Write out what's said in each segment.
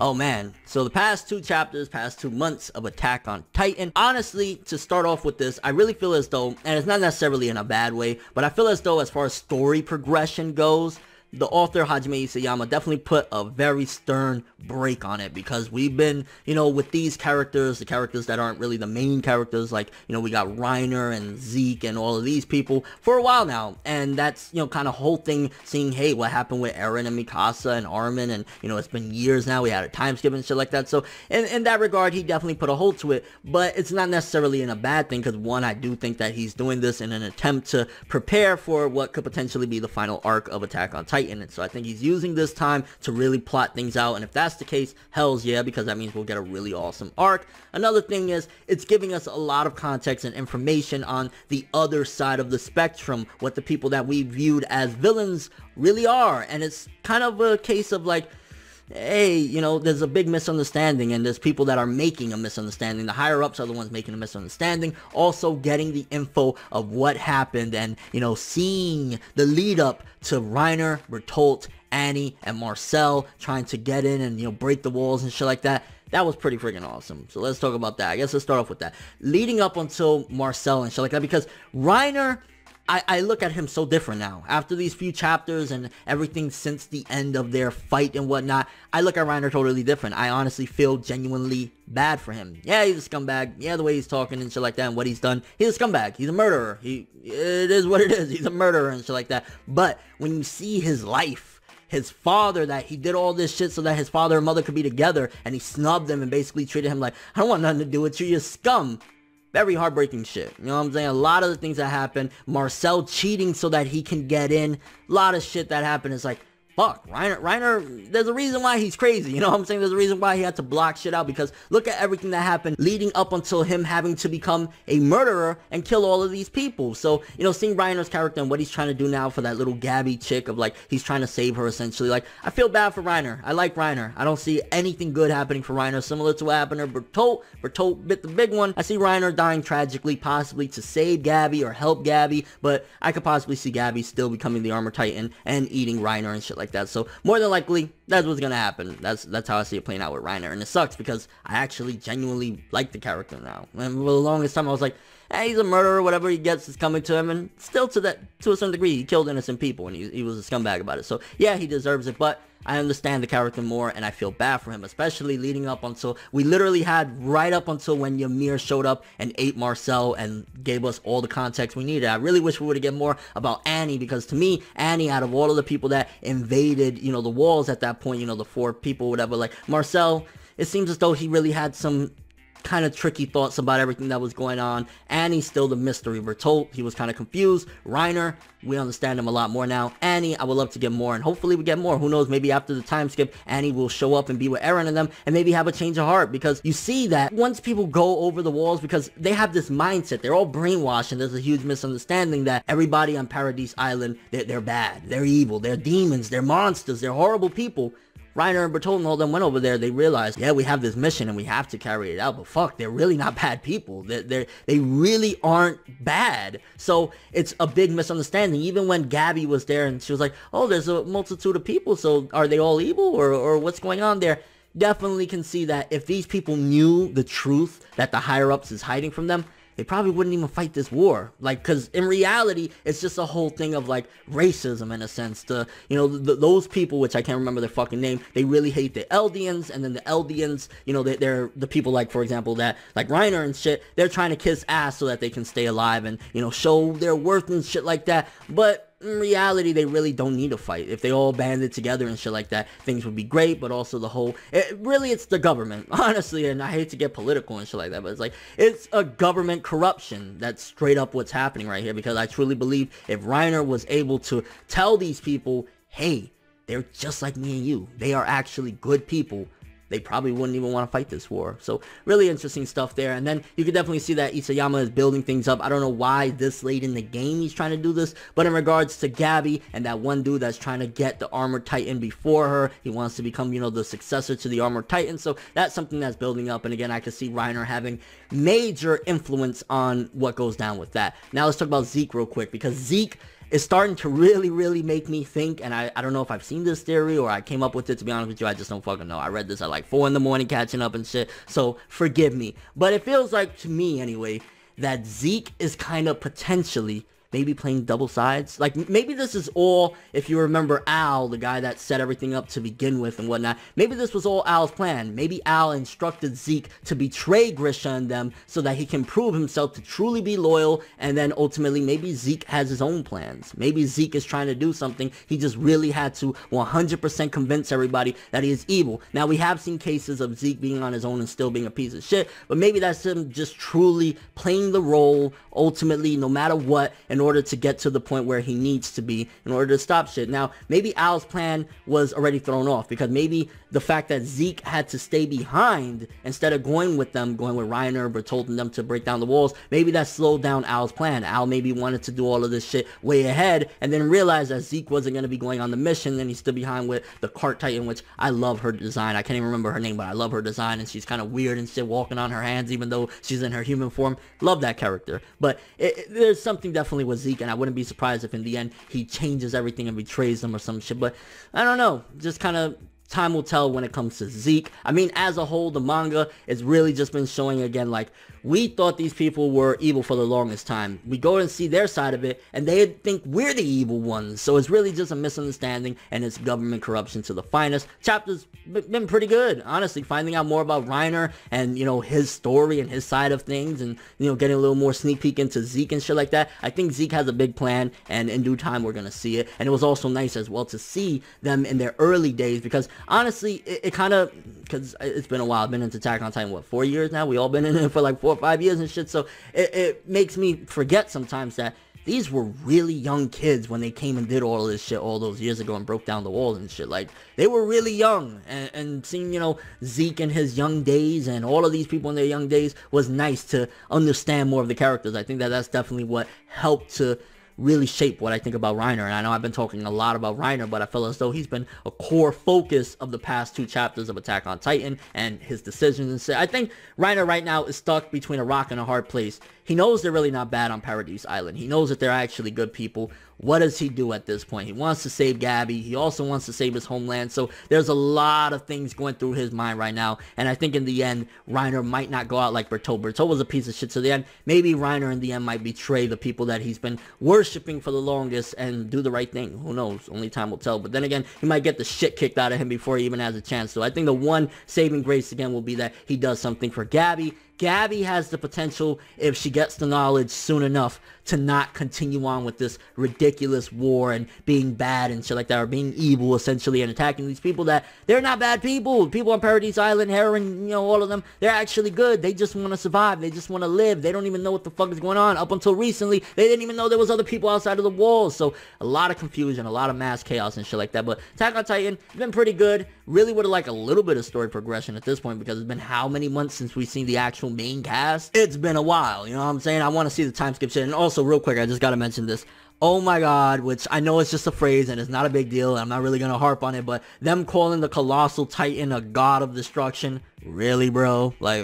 Oh man, so the past 2 chapters, past 2 months of Attack on Titan, honestly, to start off with this, I really feel as though, and it's not necessarily in a bad way, but I feel as though as far as story progression goes, the author Hajime Isayama definitely put a very stern break on it, because we've been, with these characters, the characters that aren't really the main characters, like, we got Reiner and Zeke and all of these people for a while now, and that's, kind of whole thing, seeing, hey, what happened with Eren and Mikasa and Armin, and, it's been years now, we had a time skip and shit like that, so in that regard, he definitely put a hold to it, but it's not necessarily in a bad thing, because one, I do think that he's doing this in an attempt to prepare for what could potentially be the final arc of Attack on Titan. In it. So I think he's using this time to really plot things out, and if that's the case, hells yeah, because that means we'll get a really awesome arc. Another thing is, it's giving us a lot of context and information on the other side of the spectrum, what the people that we viewed as villains really are, and it's kind of a case of like, hey, there's a big misunderstanding, and there's people that are making a misunderstanding. The higher ups are the ones making a misunderstanding. Also getting the info of what happened, and, seeing the lead up to Reiner, Bertolt, Annie, and Marcel trying to get in and, break the walls and shit like that. That was pretty freaking awesome. So let's talk about that. I guess let's start off with that. Leading up until Marcel and shit like that, because Reiner, I look at him so different now. After these few chapters and everything since the end of their fight and whatnot, I look at Reiner totally different. I honestly feel genuinely bad for him. Yeah, he's a scumbag. Yeah, the way he's talking and shit like that and what he's done. He's a scumbag. He's a murderer. It is what it is. He's a murderer and shit like that. But when you see his life, his father, that he did all this shit so that his father and mother could be together, and he snubbed them and basically treated him like, I don't want nothing to do with you, you're scum. Very heartbreaking shit. You know what I'm saying? A lot of the things that happen. Marcel cheating so that he can get in. A lot of shit that happened. It's like, fuck, Reiner, there's a reason why he's crazy. You know what I'm saying? There's a reason why he had to block shit out, because look at everything that happened leading up until him having to become a murderer and kill all of these people. So, seeing Reiner's character and what he's trying to do now for that little Gabby chick of like, he's trying to save her essentially. Like, I feel bad for Reiner. I like Reiner. I don't see anything good happening for Reiner, similar to what happened to Bertolt. Bertolt bit the big one. I see Reiner dying tragically, possibly to save Gabby or help Gabby, but I could possibly see Gabby still becoming the Armor Titan and eating Reiner and shit like that. So more than likely, that's what's gonna happen. That's how I see it playing out with Reiner, and it sucks because I actually genuinely like the character now. And for the longest time, I was like, hey, he's a murderer. Whatever he gets is coming to him, and still to a certain degree, he killed innocent people, and he was a scumbag about it. So yeah, he deserves it, but I understand the character more, and I feel bad for him, especially leading up until, we literally had right up until when Ymir showed up and ate Marcel and gave us all the context we needed. I really wish we would have get more about Annie, because to me, Annie, out of all of the people that invaded, the walls at that point, the 4 people, whatever, like Marcel, it seems as though he really had some kind of tricky thoughts about everything that was going on. Annie's still the mystery. Bertolt, he was kind of confused. Reiner, we understand him a lot more now. Annie, I would love to get more, and hopefully we get more. Who knows, maybe after the time skip, Annie will show up and be with Eren and them, and maybe have a change of heart, because you see that once people go over the walls, because they have this mindset, they're all brainwashed, and there's a huge misunderstanding that everybody on Paradise Island, they're bad, they're evil, they're demons, they're monsters, they're horrible people. Reiner and Bertolt and all them went over there. They realized, yeah, we have this mission and we have to carry it out, but fuck, they're really not bad people. They really aren't bad. So it's a big misunderstanding. Even when Gabby was there and she was like, oh, there's a multitude of people, so are they all evil, or what's going on there? Definitely can see that if these people knew the truth that the higher ups is hiding from them, they probably wouldn't even fight this war. Like, because in reality, it's just a whole thing of like racism in a sense. Those people, which I can't remember their fucking name, they really hate the Eldians, and then the Eldians, they're the people, like, for example, that like Reiner and shit, they're trying to kiss ass so that they can stay alive and, show their worth and shit like that. But in reality, they really don't need to fight. If they all banded together and shit like that, things would be great. But also the whole, it's the government, honestly, and I hate to get political and shit like that, but it's like, it's a government corruption. That's straight up what's happening right here, because I truly believe if Reiner was able to tell these people, hey, they're just like me and you, they are actually good people, they probably wouldn't even want to fight this war. So really interesting stuff there. And then you can definitely see that Isayama is building things up. I don't know why this late in the game he's trying to do this, but in regards to Gabby and that one dude that's trying to get the Armored Titan before her, he wants to become, the successor to the Armored Titan. So that's something that's building up. And again, I can see Reiner having major influence on what goes down with that. Now let's talk about Zeke real quick, because Zeke, it's starting to really make me think, and I don't know if I've seen this theory or I came up with it, to be honest with you. I just don't fucking know. I read this at like 4 in the morning catching up and shit, so forgive me. But it feels like, to me anyway, that Zeke is kind of potentially maybe playing double sides. Like, maybe this is all, if you remember Al, the guy that set everything up to begin with and whatnot, maybe this was all Al's plan. Maybe Al instructed Zeke to betray Grisha and them so that he can prove himself to truly be loyal, and then ultimately maybe Zeke has his own plans. Maybe Zeke is trying to do something. He just really had to 100% convince everybody that he is evil. Now, we have seen cases of Zeke being on his own and still being a piece of shit, but maybe that's him just truly playing the role, ultimately, no matter what, in order to get to the point where he needs to be in order to stop shit. Now, maybe Al's plan was already thrown off, because maybe the fact that Zeke had to stay behind instead of going with them, going with Reiner, but told them to break down the walls, maybe that slowed down Al's plan. Al maybe wanted to do all of this shit way ahead and then realized that Zeke wasn't going to be going on the mission, and he stood behind with the Cart Titan, which I love her design. I can't even remember her name, but I love her design, and she's kind of weird and shit, walking on her hands even though she's in her human form. Love that character. But there's something definitely with Zeke, and I wouldn't be surprised if in the end he changes everything and betrays them or some shit. But I don't know, just kind of time will tell when it comes to Zeke. I mean, as a whole, the manga has really just been showing again, like, we thought these people were evil for the longest time. We go and see their side of it, and they think we're the evil ones. So it's really just a misunderstanding, and it's government corruption to the finest. Chapter's been pretty good, honestly. Finding out more about Reiner and, you know, his story and his side of things, and, you know, getting a little more sneak peek into Zeke and shit like that. I think Zeke has a big plan, and in due time we're gonna see it. And it was also nice as well to see them in their early days, because honestly, it kind of, because it's been a while. I've been into Attack on Titan, what, 4 years now? We all been in it for like 4 or 5 years and shit, so it makes me forget sometimes that these were really young kids when they came and did all of this shit all those years ago and broke down the walls and shit. Like, they were really young, and seeing, you know, Zeke in his young days and all of these people in their young days was nice to understand more of the characters. I think that that's definitely what helped to really shape what I think about Reiner. And I know I've been talking a lot about Reiner, but I feel as though he's been a core focus of the past 2 chapters of Attack on Titan and his decisions and shit. I think Reiner right now is stuck between a rock and a hard place. He knows they're really not bad on Paradise Island. He knows that they're actually good people. What does he do at this point? He wants to save Gabby. He also wants to save his homeland. So there's a lot of things going through his mind right now. And I think in the end, Reiner might not go out like Bertoldt. Bertoldt was a piece of shit. So the end, maybe Reiner in the end might betray the people that he's been worshipping for the longest and do the right thing. Who knows? Only time will tell. But then again, he might get the shit kicked out of him before he even has a chance. So I think the one saving grace again will be that he does something for Gabby. Gabby has the potential, if she gets the knowledge soon enough, to not continue on with this ridiculous war and being bad and shit like that, or being evil essentially and attacking these people that they're not bad people. People on Paradise Island, Heron, you know, all of them, they're actually good. They just want to survive. They just want to live. They don't even know what the fuck is going on. Up until recently, they didn't even know there was other people outside of the walls. So a lot of confusion, a lot of mass chaos and shit like that. But Attack on Titan has been pretty good. Really would have liked a little bit of story progression at this point, because it's been how many months since we've seen the actual main cast? It's been a while, you know what I'm saying? I want to see the time skip shit. And also, real quick, I just gotta mention this. Oh my god, which I know it's just a phrase and it's not a big deal, and I'm not really gonna harp on it, but them calling the Colossal Titan a god of destruction, really, bro? Like,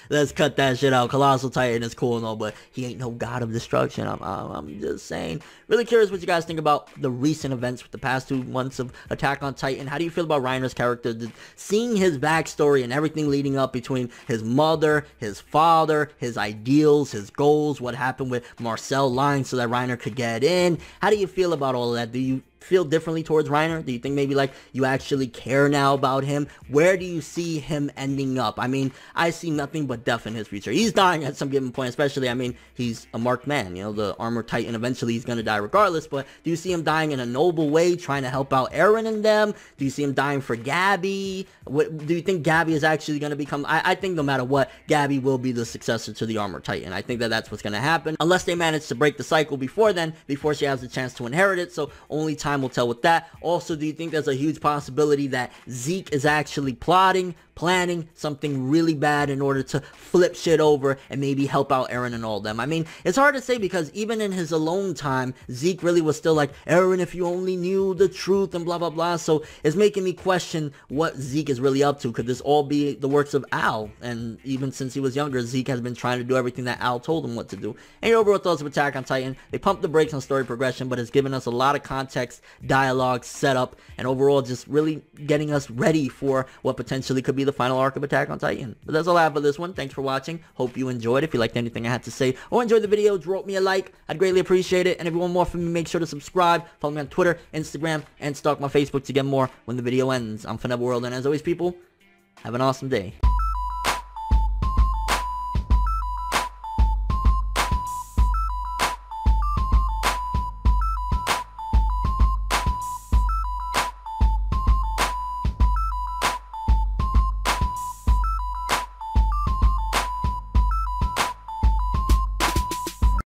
let's cut that shit out. Colossal Titan is cool and all, but he ain't no god of destruction. I'm just saying. Really curious what you guys think about the recent events with the past 2 months of Attack on Titan. How do you feel about Reiner's character? Seeing his backstory and everything leading up between his mother, his father, his ideals, his goals, what happened with Marcel lying so that Reiner could get in. How do you feel about all of that? Do you feel differently towards Reiner? Do you think maybe like you actually care now about him? Where do you see him ending up? I mean, I see nothing but death in his future. He's dying at some given point, especially, I mean, he's a marked man, you know, the armored titan, eventually he's gonna die regardless, but do you see him dying in a noble way, trying to help out Eren and them? Do you see him dying for Gabby? What do you think Gabby is actually gonna become? I think no matter what, Gabby will be the successor to the armored titan. I think that that's what's gonna happen, unless they manage to break the cycle before then, before she has the chance to inherit it, so only time will tell with that. Also, do you think there's a huge possibility that Zeke is actually plotting, planning something really bad in order to flip shit over and maybe help out Eren and all them. I mean, it's hard to say because even in his alone time, Zeke really was still like, Eren, if you only knew the truth and blah, blah, blah. So it's making me question what Zeke is really up to. Could this all be the works of Al? And even since he was younger, Zeke has been trying to do everything that Al told him what to do. And your overall thoughts of Attack on Titan? They pumped the brakes on story progression, but it's given us a lot of context, dialogue, setup, and overall just really getting us ready for what potentially could be the final arc of Attack on Titan. But that's all I have for this one. Thanks for watching. Hope you enjoyed. If you liked anything I had to say or enjoyed the video, drop me a like. I'd greatly appreciate it. And if you want more from me, make sure to subscribe. Follow me on Twitter, Instagram, and stalk my Facebook to get more when the video ends. I'm ForneverWorld, and as always, people, have an awesome day.